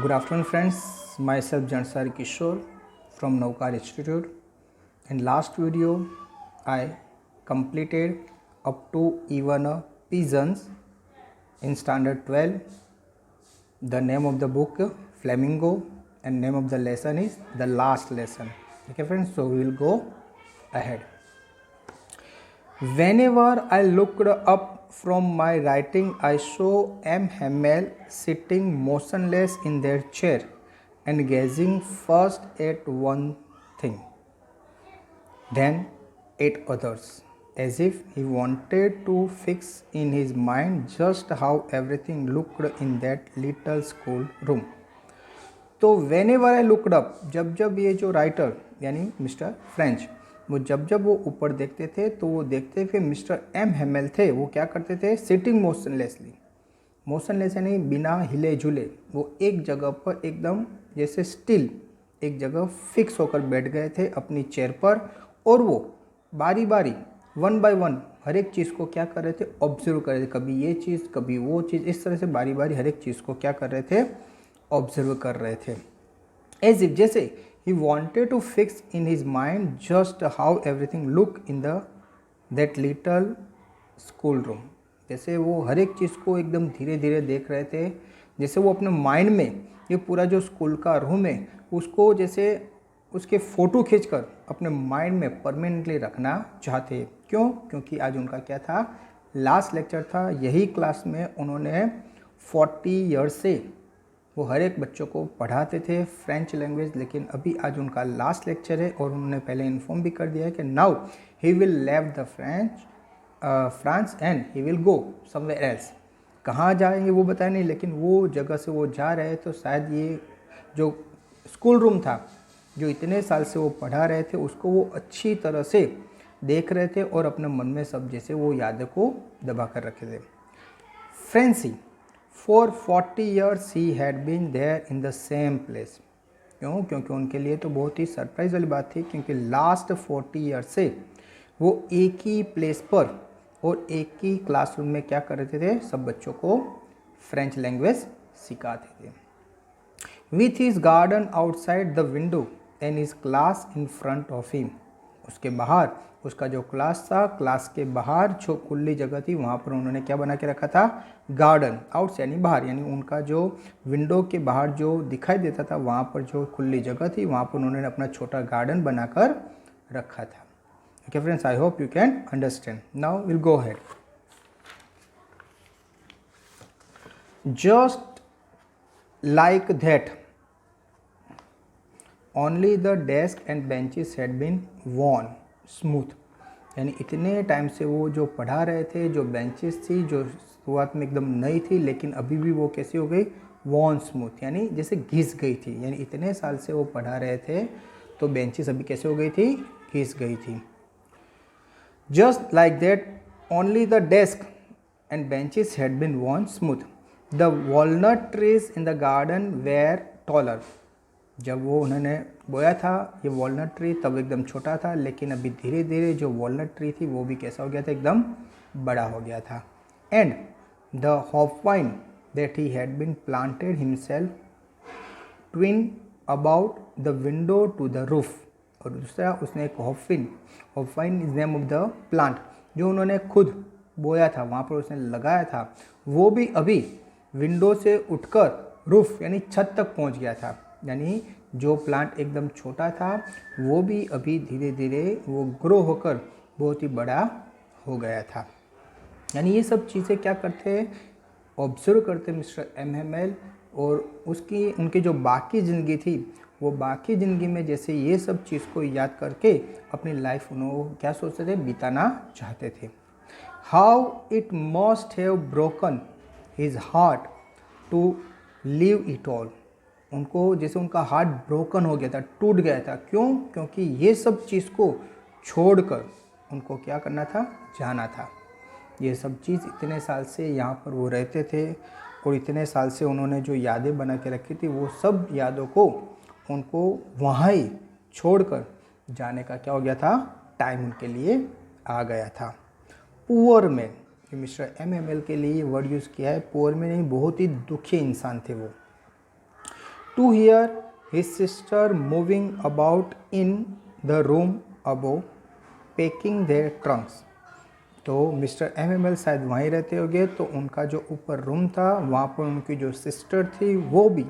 Good afternoon, friends. Myself Jansari Kishore from Naukar Institute. In last video, I completed up to even a pigeons in standard 12. The name of the book Flamingo and name of the lesson is the last lesson. Okay, friends. So we will go ahead. Whenever I looked up from my writing, I saw M. Hamel sitting motionless in their chair and gazing first at one thing, then at others, as if he wanted to fix in his mind just how everything looked in that little school room. तो whenever I looked up, जब ये जो writer यानी mister French वो जब वो ऊपर देखते थे तो वो देखते थे मिस्टर एम हेमेल थे, वो क्या करते थे, सिटिंग मोशनलेस यानी बिना हिले झूले, वो एक जगह पर एकदम जैसे स्टिल एक जगह फिक्स होकर बैठ गए थे अपनी चेयर पर, और वो बारी बारी वन बाय वन हर एक चीज़ को क्या कर रहे थे, ऑब्जर्व कर रहे थे, कभी ये चीज़ कभी वो चीज़, इस तरह से बारी बारी हर एक चीज़ को क्या कर रहे थे, ऑब्जर्व कर रहे थे. एज इफ जैसे ही wanted to fix in his mind just how everything look in that little school room. जैसे वो हर एक चीज़ को एकदम धीरे धीरे देख रहे थे, जैसे वो अपने माइंड में ये पूरा जो स्कूल का रूम है उसको जैसे उसके फ़ोटो खींचकर अपने माइंड में परमानेंटली रखना चाहते. क्यों? क्योंकि आज उनका क्या था, लास्ट लेक्चर था. यही क्लास में उन्होंने 40 ईयर्स से वो हर एक बच्चों को पढ़ाते थे फ्रेंच लैंग्वेज, लेकिन अभी आज उनका लास्ट लेक्चर है और उन्होंने पहले इन्फॉर्म भी कर दिया है कि नाउ ही विल लेव the France and he will go somewhere else. कहाँ जाएंगे वो बताया नहीं, लेकिन वो जगह से वो जा रहे तो शायद ये जो स्कूल रूम था जो इतने साल से वो पढ़ा रहे थे उसको वो अच्छी तरह से देख रहे थे और अपने मन में सब जैसे वो यादों को दबा कर रखे थे. Fancy For 40 years he had been there in the same place. क्यों? क्योंकि उनके लिए तो बहुत ही सरप्राइज वाली बात थी, क्योंकि लास्ट 40 ईयर्स से वो एक ही प्लेस पर और एक ही क्लासरूम में क्या कर रहे थे, सब बच्चों को फ्रेंच लैंग्वेज सिखाते थे. With his garden outside the window and his class in front of him. उसके बाहर उसका जो क्लास था, क्लास के बाहर जो खुली जगह थी वहाँ पर उन्होंने क्या बना के रखा था, गार्डन. आउट यानी बाहर, यानी उनका जो विंडो के बाहर जो दिखाई देता था वहाँ पर जो खुली जगह थी वहाँ पर उन्होंने अपना छोटा गार्डन बनाकर रखा था. Okay friends, I hope you can understand. Now will go ahead. Just like that only the desk and benches had been worn smooth. यानी इतने टाइम से वो जो पढ़ा रहे थे, जो बेंचेस थी जो शुरुआत में एकदम नई थी लेकिन अभी भी वो कैसी हो गई, वॉर्न स्मूथ, यानी जैसे घिस गई थी. यानी इतने साल से वो पढ़ा रहे थे तो बेंचेस अभी कैसे हो गई थी, घिस गई थी. Just like that only the desk and benches had been worn smooth. The walnut trees in the garden were taller. जब वो उन्होंने बोया था ये वॉलनट ट्री तब एकदम छोटा था, लेकिन अभी धीरे धीरे जो वॉलनट ट्री थी वो भी कैसा हो गया था, एकदम बड़ा हो गया था. And the hopvine that he had been planted himself twine about the window to the roof. और दूसरा उसने एक hopvine is name of the plant जो उन्होंने खुद बोया था, वहाँ पर उसने लगाया था, वो भी अभी विंडो से उठकर रूफ यानी छत तक पहुँच गया था. यानी जो प्लांट एकदम छोटा था वो भी अभी धीरे धीरे वो ग्रो होकर बहुत ही बड़ा हो गया था. यानी ये सब चीज़ें क्या करते, ऑब्जर्व करते मिस्टर एम हेमेल. और उनकी जो बाकी ज़िंदगी थी वो बाकी ज़िंदगी में जैसे ये सब चीज़ को याद करके अपनी लाइफ उन्होंने क्या सोचते थे, बिताना चाहते थे. How it must have broken his heart to leave it all. उनको जैसे उनका हार्ट ब्रोकन हो गया था, टूट गया था. क्यों? क्योंकि ये सब चीज़ को छोड़कर उनको क्या करना था, जाना था. ये सब चीज़ इतने साल से यहाँ पर वो रहते थे और इतने साल से उन्होंने जो यादें बना के रखी थी वो सब यादों को उनको वहाँ ही छोड़कर जाने का क्या हो गया था, टाइम उनके लिए आ गया था. पुअर मैन, मिस्टर एम के लिए वर्ड यूज़ किया है. पुअर मैन नहीं, बहुत ही दुखी इंसान थे वो. to hear his sister moving about in the room above, packing their trunks. तो मिस्टर एमएमएल शायद वहीं रहते होंगे, तो उनका जो ऊपर रूम था वहाँ पर उनकी जो सिस्टर थी वो भी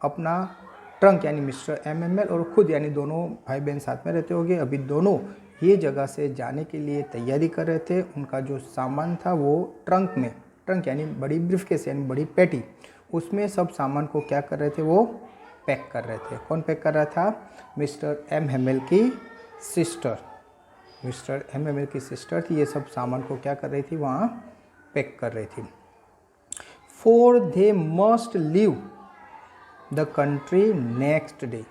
अपना ट्रंक यानी मिस्टर एमएमएल और खुद यानी दोनों भाई बहन साथ में रहते होंगे। अभी दोनों ये जगह से जाने के लिए तैयारी कर रहे थे। उनका जो सामान था वो ट्रंक में, ट्रंक यानी बड़ी ब्रीफकेस यानी बड़ी पेटी, उसमें सब सामान को क्या कर रहे थे, वो पैक कर रहे थे। कौन पैक कर रहा था? मिस्टर एमएमएल की सिस्टर। मिस्टर एमएमएल की सिस्टर थी, ये सब सामान को क्या कर रही थी, वहाँ पैक कर रही थी। For they must leave the country next day.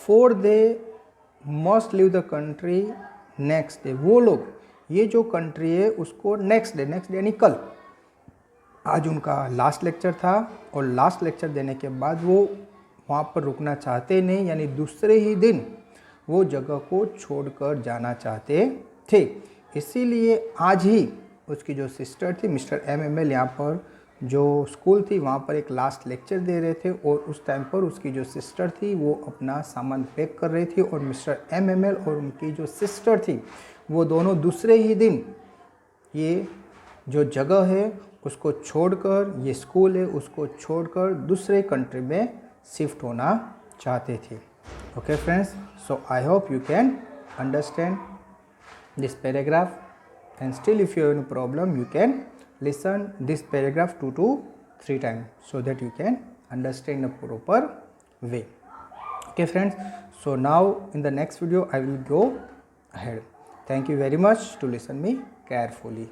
For they must leave the country next day. वो लोग, ये जो कंट्री है उसको नेक्स्ट डे यानी कल, आज उनका लास्ट लेक्चर था और लास्ट लेक्चर देने के बाद वो वहाँ पर रुकना चाहते नहीं, यानी दूसरे ही दिन वो जगह को छोड़कर जाना चाहते थे। इसीलिए आज ही उसकी जो सिस्टर थी, मिस्टर एमएमएल यहाँ पर जो स्कूल थी वहाँ पर एक लास्ट लेक्चर दे रहे थे और उस टाइम पर उसकी जो सिस्टर थी वो अपना सामान पैक कर रही थी और मिस्टर एमएमएल और उनकी जो सिस्टर थी वो दोनों दूसरे ही दिन ये जो जगह है उसको छोड़कर, ये स्कूल है उसको छोड़कर दूसरे कंट्री में शिफ्ट होना चाहते थे। Okay friends, so I hope you can understand this paragraph, and still if you have any problem you can listen this paragraph 2 to 3 times so that you can understand in a proper way. Okay friends, so now in the next video I will go ahead. Thank you very much to listen me carefully.